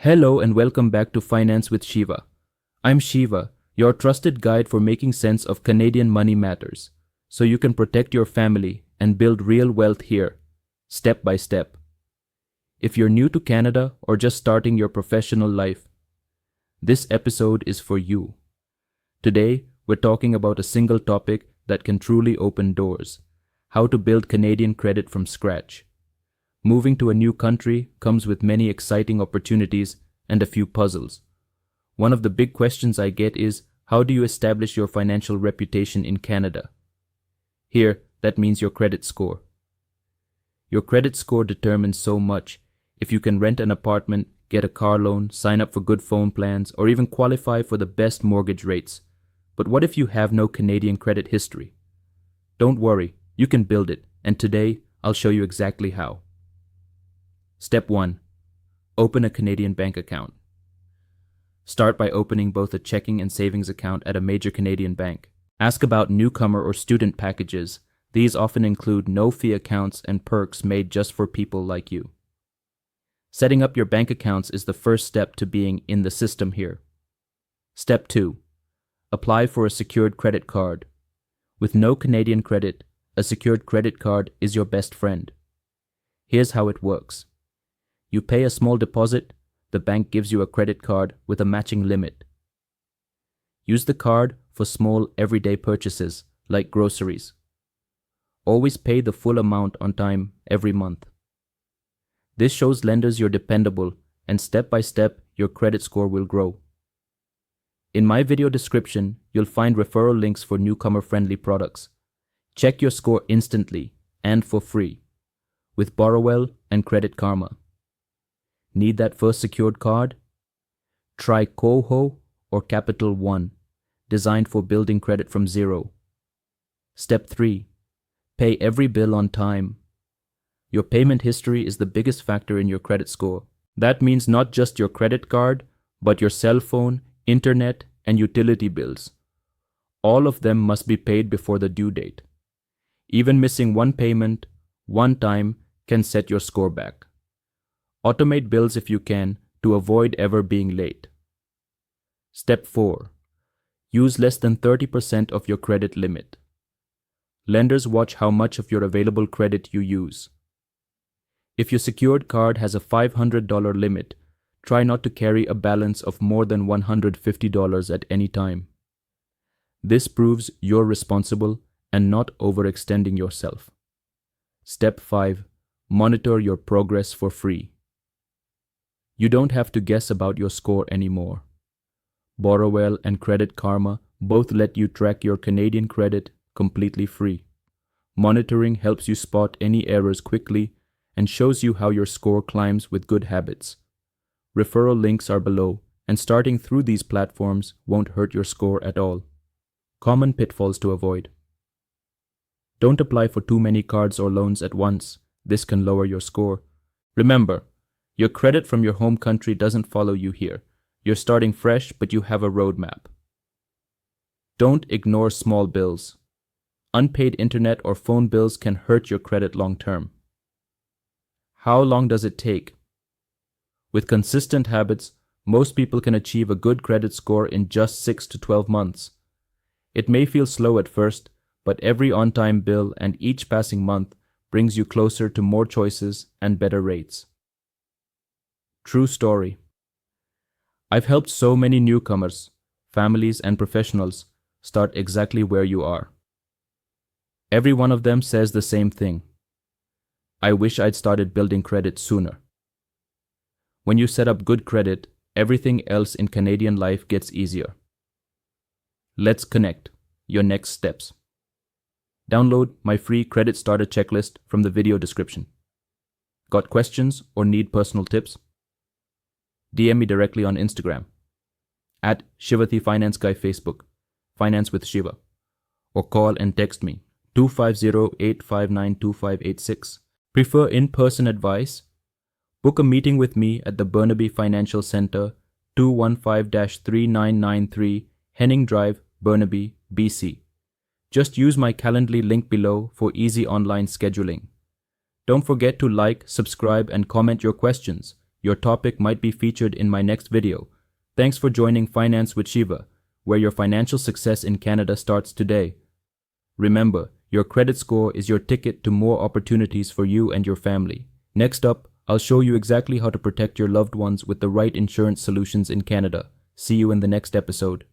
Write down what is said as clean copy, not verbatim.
Hello and welcome back to Finance with Shiva. I'm Shiva, your trusted guide for making sense of Canadian money matters, so you can protect your family and build real wealth here, step by step. If you're new to Canada or just starting your professional life, this episode is for you. Today, we're talking about a single topic that can truly open doors: how to build Canadian credit from scratch. Moving to a new country comes with many exciting opportunities and a few puzzles. One of the big questions I get is, how do you establish your financial reputation in Canada? Here, that means your credit score. Your credit score determines so much. If you can rent an apartment, get a car loan, sign up for good phone plans, or even qualify for the best mortgage rates. But what if you have no Canadian credit history? Don't worry, you can build it, and today I'll show you exactly how. Step 1. Open a Canadian bank account. Start by opening both a checking and savings account at a major Canadian bank. Ask about Newcomer or student packages. These often include no-fee accounts and perks made just for people like you. Setting up your bank accounts is the first step to being in the system here. Step 2. Apply for a secured credit card. With no Canadian credit, a secured credit card is your best friend. Here's how it works. You pay a small deposit, the bank gives you a credit card with a matching limit. Use the card for small everyday purchases like groceries. Always pay the full amount on time every month. This shows lenders you're dependable, and step by step your credit score will grow. In my video description, you'll find referral links for newcomer-friendly products. Check your score instantly and for free with Borrowell and Credit Karma. Need that first secured card? Try Coho or Capital One, designed for building credit from zero. Step 3. Pay every bill on time. Your payment history is the biggest factor in your credit score. That means not just your credit card, but your cell phone, internet, and utility bills. All of them must be paid before the due date. Even missing one payment, one time, can set your score back. Automate bills if you can to avoid ever being late. Step 4. Use less than 30% of your credit limit. Lenders watch how much of your available credit you use. If your secured card has a $500 limit, try not to carry a balance of more than $150 at any time. This proves you're responsible and not overextending yourself. Step 5. Monitor your progress for free. You don't have to guess about your score anymore. Borrowell and Credit Karma both let you track your Canadian credit completely free. Monitoring helps you spot any errors quickly and shows you how your score climbs with good habits. Referral links are below, and starting through these platforms won't hurt your score at all. Common pitfalls to avoid. Don't apply for too many cards or loans at once. This can lower your score. Remember, your credit from your home country doesn't follow you here. You're starting fresh, but you have a roadmap. Don't ignore small bills. Unpaid internet or phone bills can hurt your credit long term. How long does it take? With consistent habits, most people can achieve a good credit score in just 6 to 12 months. It may feel slow at first, but every on-time bill and each passing month brings you closer to more choices and better rates. True story. I've helped so many newcomers, families, and professionals start exactly where you are. Every one of them says the same thing. I wish I'd started building credit sooner. When you set up good credit, everything else in Canadian life gets easier. Let's connect. Your next steps. Download my free credit starter checklist from the video description. Got questions or need personal tips? DM me directly on Instagram at Shiva the Finance Guy Facebook, Finance with Shiva, or call and text me 250-859-2586. Prefer in-person advice? Book a meeting with me at the Burnaby Financial Center, 215-3993 Henning Drive, Burnaby, BC. Just use my Calendly link below for easy online scheduling. Don't forget to like, subscribe, and comment your questions. Your topic might be featured in my next video. Thanks for joining Finance with Shiva, where your financial success in Canada starts today. Remember, your credit score is your ticket to more opportunities for you and your family. Next up, I'll show you exactly how to protect your loved ones with the right insurance solutions in Canada. See you in the next episode.